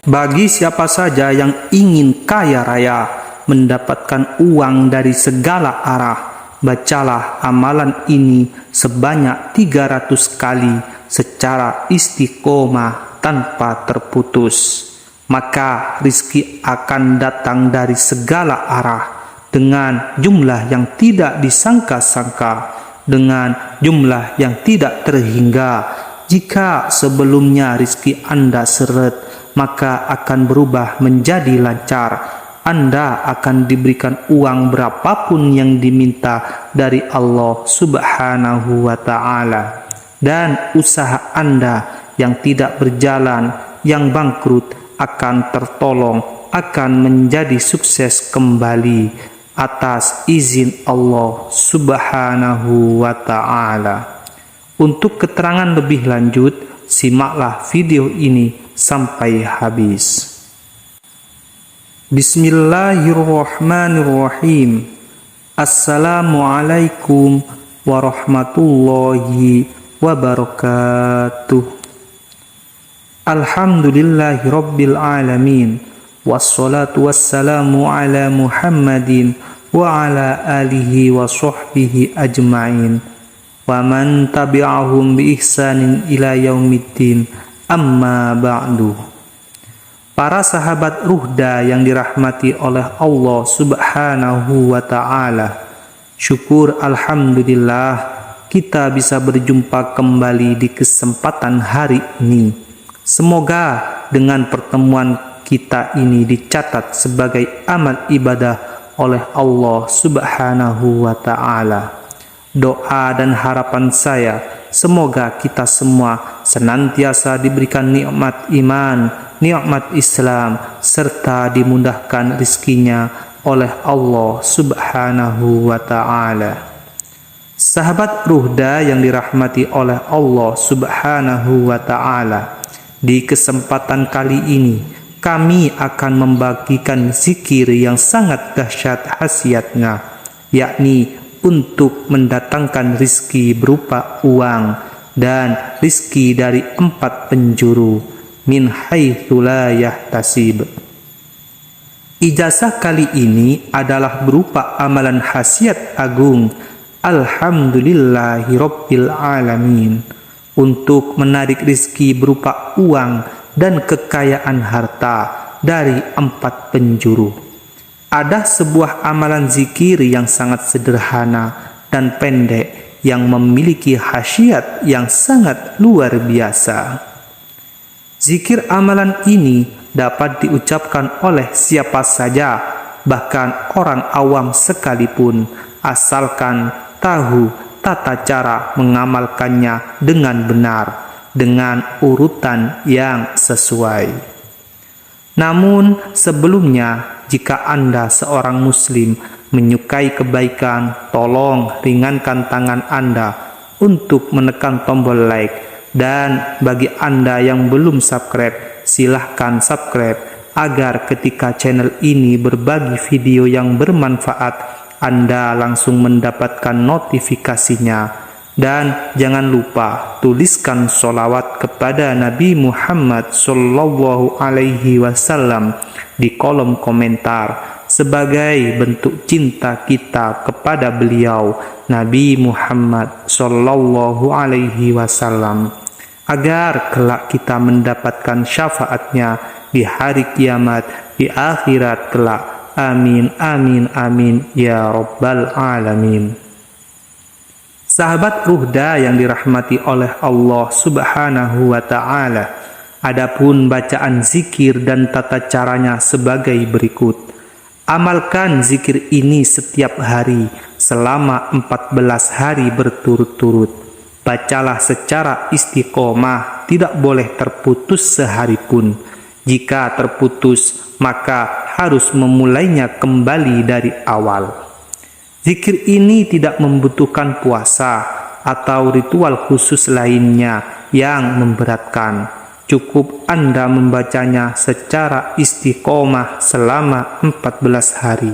Bagi siapa saja yang ingin kaya raya, mendapatkan uang dari segala arah, bacalah amalan ini sebanyak 300 kali secara istiqomah tanpa terputus. Maka rizki akan datang dari segala arah dengan jumlah yang tidak disangka-sangka, dengan jumlah yang tidak terhingga. Jika sebelumnya rizki Anda seret, maka akan berubah menjadi lancar. Anda akan diberikan uang berapapun yang diminta dari Allah Subhanahu wa Ta'ala. Dan usaha Anda yang tidak berjalan, yang bangkrut, akan tertolong, akan menjadi sukses kembali atas izin Allah Subhanahu wa Ta'ala. Untuk keterangan lebih lanjut, simaklah video ini sampai habis. Bismillahirrahmanirrahim. Assalamualaikum warahmatullahi wabarakatuh. Alhamdulillahi rabbil alamin. Wassalatu wassalamu ala Muhammadin wa ala alihi wa sahbihi ajma'in. Wa man tabi'ahum bi ihsanin ila yaumiddin. Amma ba'du. Para sahabat Ruhda yang dirahmati oleh Allah Subhanahu wa Ta'ala, syukur alhamdulillah kita bisa berjumpa kembali di kesempatan hari ini. Semoga dengan pertemuan kita ini dicatat sebagai amal ibadah oleh Allah Subhanahu wa Ta'ala. Doa dan harapan saya, semoga kita semua senantiasa diberikan nikmat iman, nikmat Islam, serta dimudahkan rizkinya oleh Allah Subhanahu wa Ta'ala. Sahabat Ruhda yang dirahmati oleh Allah Subhanahu wa Ta'ala, di kesempatan kali ini kami akan membagikan zikir yang sangat dahsyat khasiatnya, yakni untuk mendatangkan rizki berupa uang dan rizki dari 4 penjuru, min haitsu la yahtasib. Ijazah kali ini adalah berupa amalan khasiat agung Alhamdulillahi rabbil alamin, untuk menarik rizki berupa uang dan kekayaan harta dari 4 penjuru. Ada sebuah amalan zikir yang sangat sederhana dan pendek yang memiliki khasiat yang sangat luar biasa. Zikir amalan ini dapat diucapkan oleh siapa saja, bahkan orang awam sekalipun, asalkan tahu tata cara mengamalkannya dengan benar, dengan urutan yang sesuai. Namun sebelumnya, jika Anda seorang muslim menyukai kebaikan, tolong ringankan tangan Anda untuk menekan tombol like. Dan bagi Anda yang belum subscribe, silahkan subscribe agar ketika channel ini berbagi video yang bermanfaat, Anda langsung mendapatkan notifikasinya. Dan jangan lupa tuliskan sholawat kepada Nabi Muhammad Sallallahu Alaihi Wasallam di kolom komentar sebagai bentuk cinta kita kepada beliau Nabi Muhammad Sallallahu Alaihi Wasallam, agar kelak kita mendapatkan syafaatnya di hari kiamat, di akhirat kelak. Amin amin amin ya rabbal alamin. Sahabat Ruhda yang dirahmati oleh Allah Subhanahu wa Ta'ala, adapun bacaan zikir dan tata caranya sebagai berikut. Amalkan zikir ini setiap hari selama 14 hari berturut-turut. Bacalah secara istiqomah, tidak boleh terputus sehari pun. Jika terputus, maka harus memulainya kembali dari awal. Zikir ini tidak membutuhkan puasa atau ritual khusus lainnya yang memberatkan. Cukup Anda membacanya secara istiqomah selama 14 hari.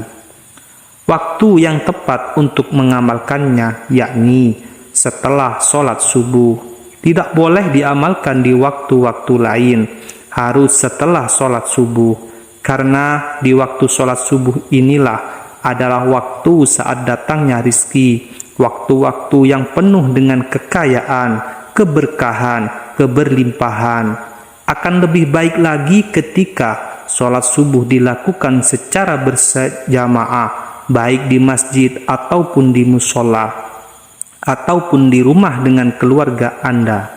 Waktu yang tepat untuk mengamalkannya yakni setelah sholat subuh. Tidak boleh diamalkan di waktu-waktu lain, harus setelah sholat subuh, karena di waktu sholat subuh inilah adalah waktu saat datangnya rizki, waktu-waktu yang penuh dengan kekayaan, keberkahan, keberlimpahan. Akan lebih baik lagi ketika sholat subuh dilakukan secara berjamaah, baik di masjid ataupun di musola, ataupun di rumah dengan keluarga Anda.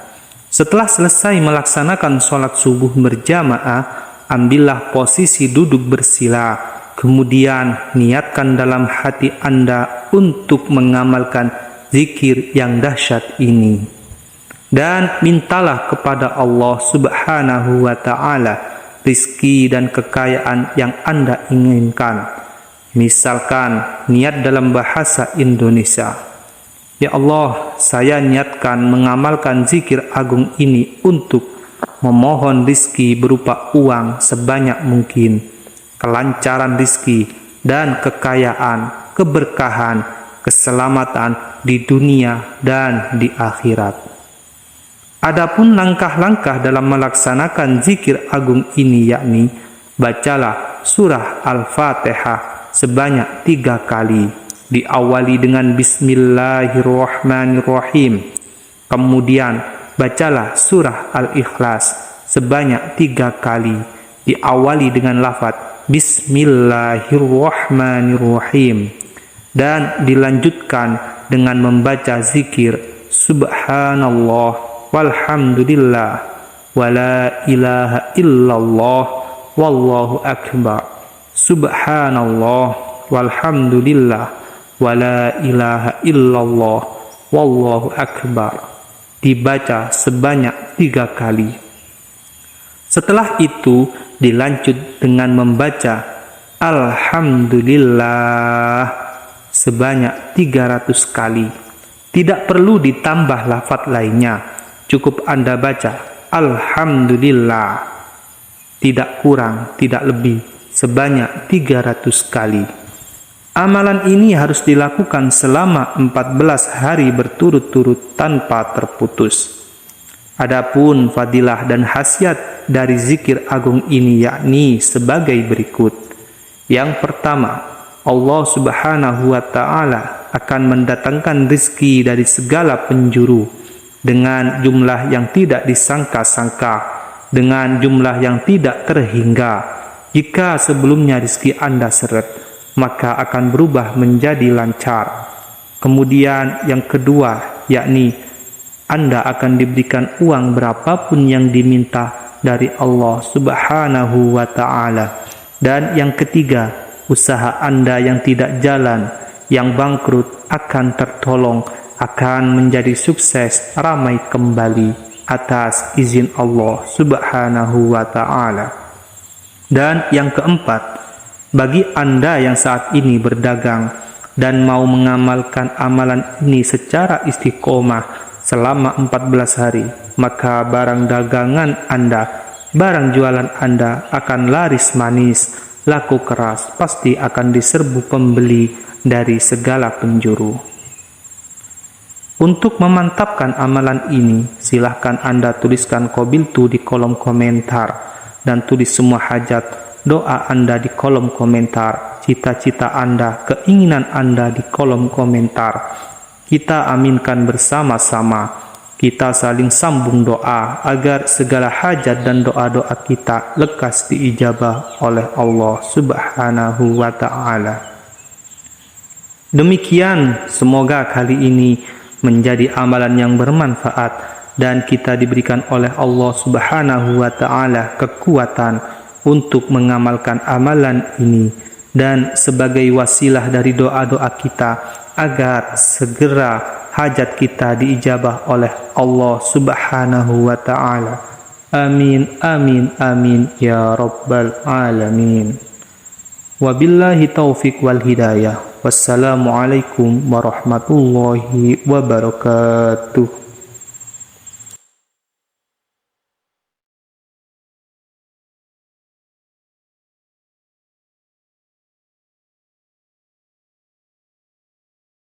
Setelah selesai melaksanakan sholat subuh berjamaah, ambillah posisi duduk bersila, kemudian niatkan dalam hati Anda untuk mengamalkan zikir yang dahsyat ini. Dan mintalah kepada Allah Subhanahu wa ta'ala rizki dan kekayaan yang Anda inginkan. Misalkan niat dalam bahasa Indonesia, ya Allah, saya niatkan mengamalkan zikir agung ini untuk memohon rizki berupa uang sebanyak mungkin, kelancaran rizki dan kekayaan, keberkahan, keselamatan di dunia dan di akhirat. Adapun langkah-langkah dalam melaksanakan zikir agung ini, yakni bacalah surah Al-Fatihah sebanyak 3 kali. Diawali dengan Bismillahirrahmanirrahim. Kemudian bacalah surah Al-Ikhlas sebanyak 3 kali. Diawali dengan lafaz Bismillahirrahmanirrahim. Dan dilanjutkan dengan membaca zikir Subhanallah walhamdulillah wala ilaha illallah wallahu akbar. Subhanallah walhamdulillah wala ilaha illallah wallahu akbar, dibaca sebanyak 3 kali. Setelah itu dilanjut dengan membaca Alhamdulillah sebanyak 300 kali. Tidak perlu ditambah lafaz lainnya, cukup Anda baca Alhamdulillah, tidak kurang, tidak lebih, sebanyak 300 kali. Amalan ini harus dilakukan selama 14 hari berturut-turut tanpa terputus. Adapun fadilah dan khasiat dari zikir agung ini yakni sebagai berikut. Yang pertama, Allah Subhanahu wa ta'ala akan mendatangkan rizki dari segala penjuru dengan jumlah yang tidak disangka-sangka, dengan jumlah yang tidak terhingga. Jika sebelumnya rizki Anda seret, maka akan berubah menjadi lancar. Kemudian yang kedua, yakni Anda akan diberikan uang berapapun yang diminta dari Allah Subhanahu wa ta'ala. Dan yang ketiga, usaha Anda yang tidak jalan, yang bangkrut akan tertolong, akan menjadi sukses, ramai kembali atas izin Allah Subhanahu wa ta'ala. Dan yang keempat, bagi Anda yang saat ini berdagang dan mau mengamalkan amalan ini secara istiqomah selama 14 hari, maka barang dagangan Anda, barang jualan Anda akan laris manis, laku keras, pasti akan diserbu pembeli dari segala penjuru. Untuk memantapkan amalan ini, silahkan Anda tuliskan qabiltu di kolom komentar dan tulis semua hajat, doa Anda di kolom komentar, cita-cita Anda, keinginan Anda di kolom komentar. Kita aminkan bersama-sama, kita saling sambung doa agar segala hajat dan doa-doa kita lekas diijabah oleh Allah Subhanahu wa ta'ala. Demikian, semoga kali ini menjadi amalan yang bermanfaat dan kita diberikan oleh Allah Subhanahu wa ta'ala kekuatan untuk mengamalkan amalan ini dan sebagai wasilah dari doa-doa kita agar segera hajat kita diijabah oleh Allah Subhanahu wa ta'ala. Amin, amin, amin, ya Rabbal Alamin. Wabillahi taufiq wal hidayah. Wassalamualaikum warahmatullahi wabarakatuh.